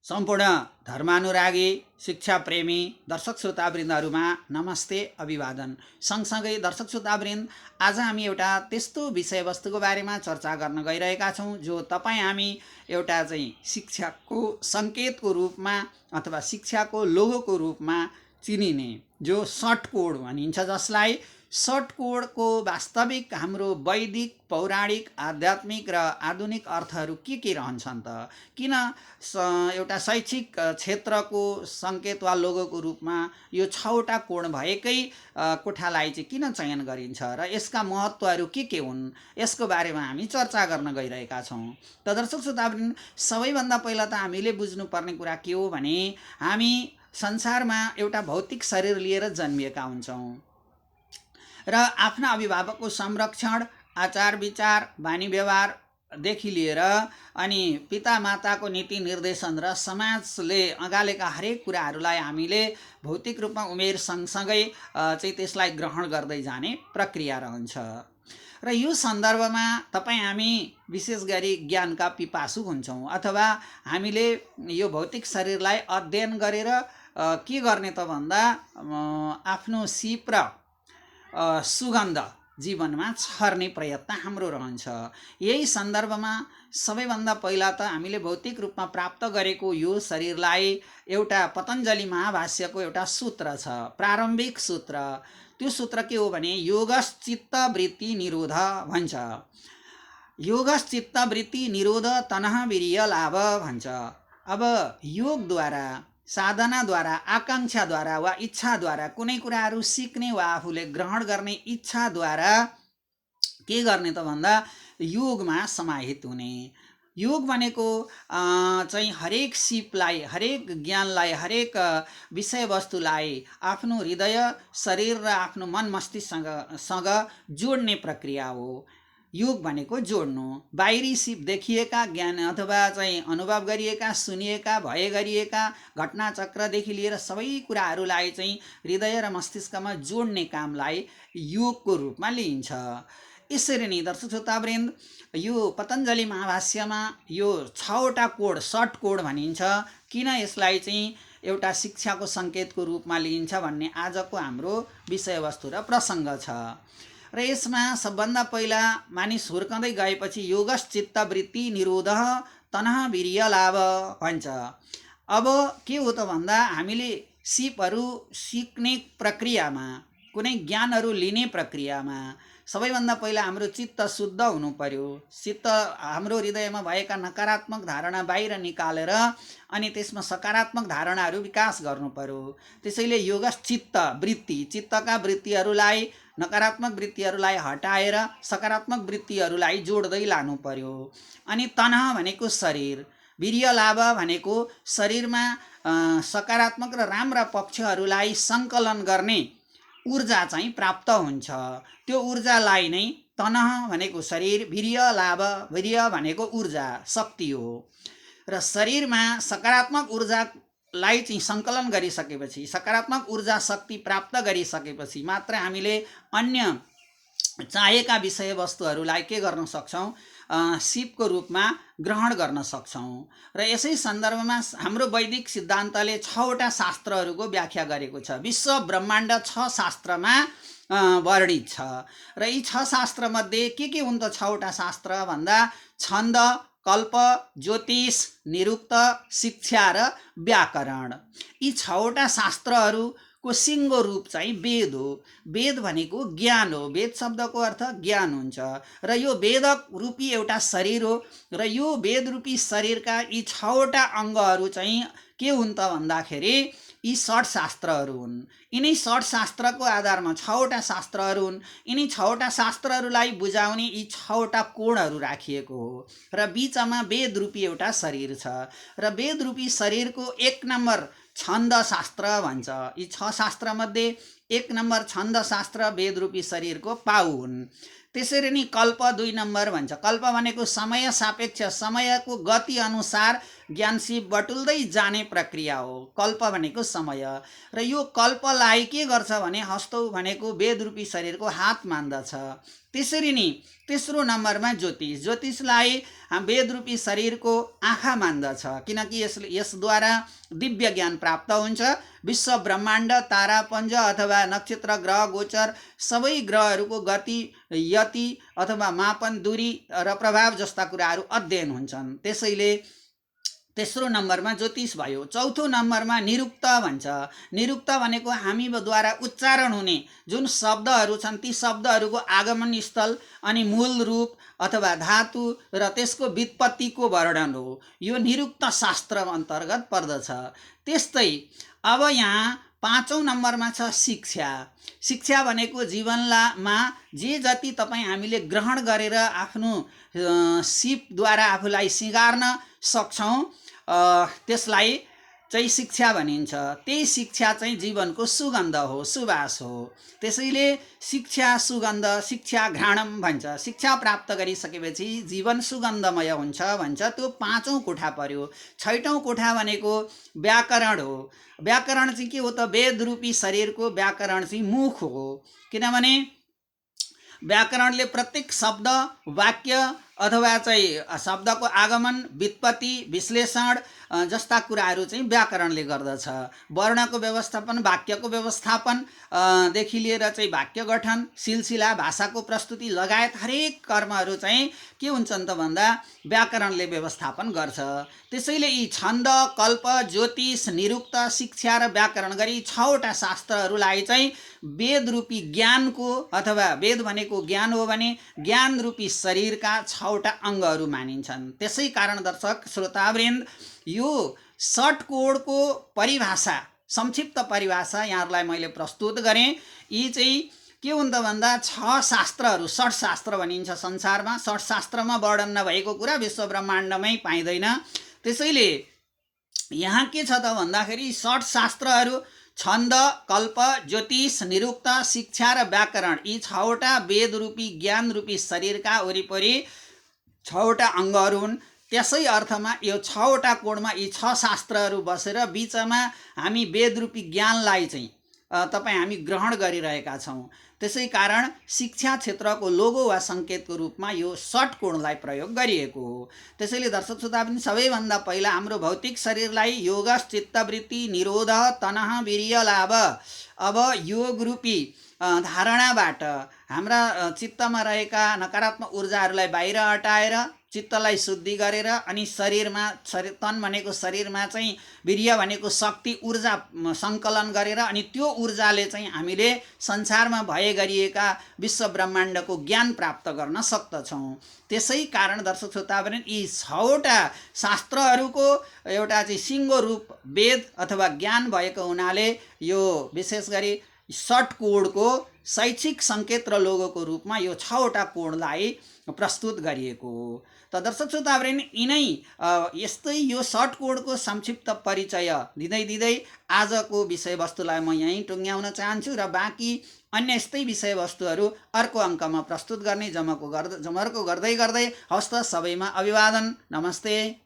सम्पूर्ण धर्मानुरागी शिक्षा प्रेमी दर्शक श्रोतावृन्दहरूमा नमस्ते अभिवादन। सँगसँगै दर्शक श्रोतावृन्द, आज हामी एउटा त्यस्तो विषयवस्तुको बारेमा चर्चा गर्न गइरहेका छौँ जो तपाईँ हामी एउटा चाहिँ शिक्षाको सङ्केतको रूपमा अथवा शिक्षाको लोगोको रूपमा चिनिने जो सर्ट कोड भनिन्छ, जसलाई सर्ट कोडको वास्तविक हाम्रो वैदिक पौराणिक आध्यात्मिक र आधुनिक अर्थहरू के रहन्छन् त? किन एउटा शैक्षिक क्षेत्रको सङ्केत वा लोगोको रूपमा यो 6वटा कोण भएकै कोठालाई चाहिँ किन चयन गरिन्छ र यसका महत्त्वहरू के हुन्, यसको बारेमा हामी चर्चा गर्न गइरहेका छौँ। त दर्शक श्रोतावृन्द, सबैभन्दा पहिला त हामीले बुझ्नुपर्ने कुरा के हो भने हामी संसारमा एउटा भौतिक शरीर लिएर जन्मिएका हुन्छौँ र आफ्ना अभिभावकको संरक्षण, आचार विचार, बानी व्यवहारदेखि लिएर अनि पिता माताको नीति निर्देशन र समाजले अँगालेका हरेक कुराहरूलाई हामीले भौतिक रूपमा उमेर सँगसँगै चाहिँ त्यसलाई ग्रहण गर्दै जाने प्रक्रिया रहन्छ। र यो सन्दर्भमा तपाईँ हामी विशेष गरी ज्ञानका पिपासु हुन्छौँ अथवा हामीले यो भौतिक शरीरलाई अध्ययन गरेर के गर्ने त भन्दा आफ्नो सिप र सुगन्ध जीवनमा छर्ने प्रयत्न हाम्रो रहन्छ। यही सन्दर्भमा सबैभन्दा पहिला त हामीले भौतिक रूपमा प्राप्त गरेको यो शरीरलाई एउटा पतञ्जलि महाभाष्यको एउटा सूत्र छ, प्रारम्भिक सूत्र। त्यो सूत्र के हो भने योगश्चित्त वृत्ति निरोध भन्छ। योगश्चित्त वृत्ति निरोध तनः वीर्य लाभ भन्छ। अब योगद्वारा, साधनाद्वारा, आकाङ्क्षाद्वारा वा इच्छाद्वारा कुनै कुराहरू सिक्ने वा आफूले ग्रहण गर्ने इच्छाद्वारा के गर्ने त भन्दा योगमा समाहित हुने। योग भनेको चाहिँ हरेक सिपलाई, हरेक ज्ञानलाई, हरेक विषयवस्तुलाई आफ्नो हृदय, शरीर र आफ्नो मन मस्तिष्कसँग जोड्ने प्रक्रिया हो। योग भनेको जोड्नु। बाहिरी सिप देखिएका ज्ञान अथवा चाहिँ अनुभव गरिएका, सुनिएका, भए गरिएका घटनाचक्रदेखि लिएर सबै कुराहरूलाई चाहिँ हृदय र मस्तिष्कमा जोड्ने कामलाई योगको रूपमा लिइन्छ। यसरी नै दर्शक श्रोतावृन्द, यो पतञ्जलि महाभाष्यमा यो 6वटा कोड, सर्ट कोड भनिन्छ। किन यसलाई चाहिँ एउटा शिक्षाको सङ्केतको रूपमा लिइन्छ भन्ने आजको हाम्रो विषयवस्तु र प्रसङ्ग छ। र यसमा सबभन्दा पहिला मानिस हुर्कँदै गएपछि योगश्चित्त वृत्ति निरोध तनः वीर्य लाभ भन्छ। अब के हो त भन्दा हामीले सिपहरू सिक्ने प्रक्रियामा, कुनै ज्ञानहरू लिने प्रक्रियामा सबैभन्दा पहिला हाम्रो चित्त शुद्ध हुनु पर्यो। चित्त, हाम्रो हृदयमा भएका नकारात्मक धारणा बाहिर निकालेर अनि त्यसमा सकारात्मक धारणाहरू विकास गर्नु पर्यो। त्यसैले योगश्चित्त वृत्ति, चित्तका वृत्तिहरूलाई, नकारात्मक वृत्तिहरूलाई हटाएर सकारात्मक वृत्तिहरूलाई जोड्दै लानु पर्यो। अनि तनः भनेको शरीर, वीर्य लाभ भनेको शरीरमा सकारात्मक र राम्रा पक्षहरूलाई सङ्कलन गर्ने ऊर्जा चाहिँ प्राप्त हुन्छ। त्यो ऊर्जालाई नै तनः भनेको शरीर, वीर्य लाभ, वीर्य भनेको ऊर्जा, शक्ति हो। र शरीरमा सकारात्मक ऊर्जालाई चाहिँ सङ्कलन गरिसकेपछि, सकारात्मक ऊर्जा शक्ति प्राप्त गरिसकेपछि मात्र हामीले अन्य चाहेका विषयवस्तुहरूलाई के गर्न सक्छौँ, सिपको रूपमा ग्रहण गर्न सक्छौँ। र यसै सन्दर्भमा हाम्रो वैदिक सिद्धान्तले 6वटा शास्त्रहरूको व्याख्या गरेको छ। विश्व ब्रह्माण्ड 6 शास्त्रमा वर्णित छ। र यी 6 शास्त्रमध्ये के हुन् त 6वटा शास्त्र भन्दा छन्द, कल्प, ज्योतिष, निरुक्त, शिक्षा र व्याकरण। यी 6वटा शास्त्रहरूको सिङ्गो रूप चाहिँ वेद हो। वेद भनेको ज्ञान हो। वेद शब्दको अर्थ ज्ञान हुन्छ। र यो वेद रूपी एउटा शरीर हो। र यो वेद रूपी शरीरका यी 6वटा अङ्गहरू चाहिँ के हुन् त भन्दाखेरि यी 60 शास्त्रहरू हुन्। यिनै 60 शास्त्रको आधारमा 6वटा शास्त्रहरू हुन्। यिनै 6वटा शास्त्रहरूलाई बुझाउने यी 6वटा कोणहरू राखिएको हो। र बिचमा वेद रूपी एउटा शरीर छ। र वेद रूपी शरीरको 1 नम्बर छन्द शास्त्र भन्छ। यी 6 शास्त्रमध्ये 1 नम्बर छन्दशास्त्र वेदरूपी शरीरको पाउ हुन्। त्यसरी नै कल्प 2 नम्बर भन्छ। कल्प भनेको समय सापेक्ष, समयको गति अनुसार ज्ञानसिप बटुल्दै जाने प्रक्रिया हो कल्प भनेको समय। र यो कल्पलाई के गर्छ भने हस्तौ भनेको वेदरूपी शरीरको हात मान्दछ। त्यसरी नै तेस्रो नम्बरमा ज्योतिष, ज्योतिषलाई वेदरूपी शरीरको आँखा मान्दछ, किनकि यसद्वारा दिव्य ज्ञान प्राप्त हुन्छ। विश्व ब्रह्माण्ड, तारापञ्ज अथवा नक्षत्र, ग्रह गोचर सबै ग्रहहरूको गति, यति अथवा मापन, दूरी र प्रभाव जस्ता कुराहरू अध्ययन हुन्छन्। त्यसैले तेस्रो नम्बरमा ज्योतिष भयो। चौथो नम्बरमा निरुक्त भन्छ। निरुक्त भनेको हामीद्वारा उच्चारण हुने जुन शब्दहरू छन् ती शब्दहरूको आगमन स्थल अनि मूल रूप अथवा धातु र त्यसको व्युत्पत्तिको वर्णन हो। यो निरुक्त शास्त्र अन्तर्गत पर्दछ। त्यस्तै अब यहाँ 5औं नम्बरमा छ शिक्षा। शिक्षा भनेको जीवनमा जे जति तपाईँ हामीले ग्रहण गरेर आफ्नो सिपद्वारा आफूलाई सिँगार्न सक्छौँ त्यसलाई चाहिँ शिक्षा भनिन्छ। त्यही शिक्षा चाहिँ जीवनको सुगन्ध हो, सुवास हो। त्यसैले शिक्षा सुगन्ध, शिक्षा घ्राणम भन्छ। शिक्षा प्राप्त गरिसकेपछि जीवन सुगन्धमय हुन्छ भन्छ। त्यो 5औं कोठा पर्यो। 6औं कोठा भनेको व्याकरण हो। व्याकरण चाहिँ के हो त? वेदरूपी शरीरको व्याकरण चाहिँ मुख हो। किनभने व्याकरणले प्रत्येक शब्द, वाक्य अथवा चाहिँ शब्दको आगमन, व्युत्पत्ति, विश्लेषण जस्ता कुराहरू चाहिँ व्याकरणले गर्दछ। वर्णको व्यवस्थापन, वाक्यको व्यवस्थापन देखि लिएर चाहिँ वाक्य गठन, सिलसिला, भाषाको प्रस्तुति लगायत हरेक कर्महरू चाहिँ के हुन्छन् त भन्दा व्याकरणले व्यवस्थापन गर्छ। त्यसैले यी छन्द, कल्प, ज्योतिष, निरुक्त, शिक्षा र व्याकरण गरी 6वटा शास्त्रहरूलाई चाहिँ वेदरूपी ज्ञानको अथवा वेद भनेको ज्ञान हो भने ज्ञान रूपी शरीरका 6वटा अङ्गहरू मानिन्छन्। त्यसै कारण दर्शक श्रोतावृन्द यो षट्कोणको परिभाषा, संक्षिप्त परिभाषा यहाँहरूलाई मैले प्रस्तुत गरेँ। यी चाहिँ के हुन् त भन्दा 6 शास्त्रहरू, 6 शास्त्र भनिन्छ संसारमा। 6 शास्त्रमा वर्णन नभएको कुरा विश्व ब्रह्माण्डमै पाइँदैन। त्यसैले यहाँ के छ त भन्दाखेरि 6 शास्त्रहरू छन्द, कल्प, ज्योतिष, निरुक्त, शिक्षा र व्याकरण यी 6वटा वेदरूपी ज्ञानरूपी शरीरका वरिपरि 6वटा अङ्गहरू हुन्। त्यसै अर्थमा यो 6वटा कोणमा यी 6 शास्त्रहरू बसेर बीचमा हामी वेदरूपी ज्ञानलाई चाहिँ हामी ग्रहण गरिरहेका छौँ। त्यसै कारण शिक्षा क्षेत्रको लोगो वा सङ्केतको रूपमा यो षट्कोणलाई प्रयोग गरिएको हो। त्यसैले दर्शक श्रोता पनि सबैभन्दा पहिला हाम्रो भौतिक शरीरलाई योग, चित्तवृत्ति, निरोध, तनह, वीर्य, लाभ अब योग रूपी धारणाबाट हाम्रा चित्तमा रहेका नकारात्मक ऊर्जाहरूलाई बाहिर हटाएर चित्तलाई शुद्धि गरेर अनि शरीरमा तन भनेको शरीरमा चाहिँ वीर्य भनेको शक्ति ऊर्जा सङ्कलन गरेर अनि त्यो ऊर्जाले चाहिँ हामीले संसारमा भए गरिएका विश्व ब्रह्माण्डको ज्ञान प्राप्त गर्न सक्दछौँ। त्यसै कारण दर्शक श्रोतावृन्द यी 6वटा शास्त्रहरूको एउटा चाहिँ सिङ्गो रूप वेद अथवा ज्ञान भएको हुनाले यो विशेष गरी षट्कोणको शैक्षिक सङ्केत र लोगोको रूपमा यो 6वटा कोणलाई प्रस्तुत गरिएको हो। त दर्शक श्रोतावृन्द यिनै यस्तै यो षट्कोणको संक्षिप्त परिचय दिँदै आजको विषयवस्तुलाई म यहीँ टुङ्ग्याउन चाहन्छु र बाँकी अन्य यस्तै विषयवस्तुहरू अर्को अङ्कमा प्रस्तुत गर्ने जमर्को गर्दै हवस् त सबैमा अभिवादन, नमस्ते।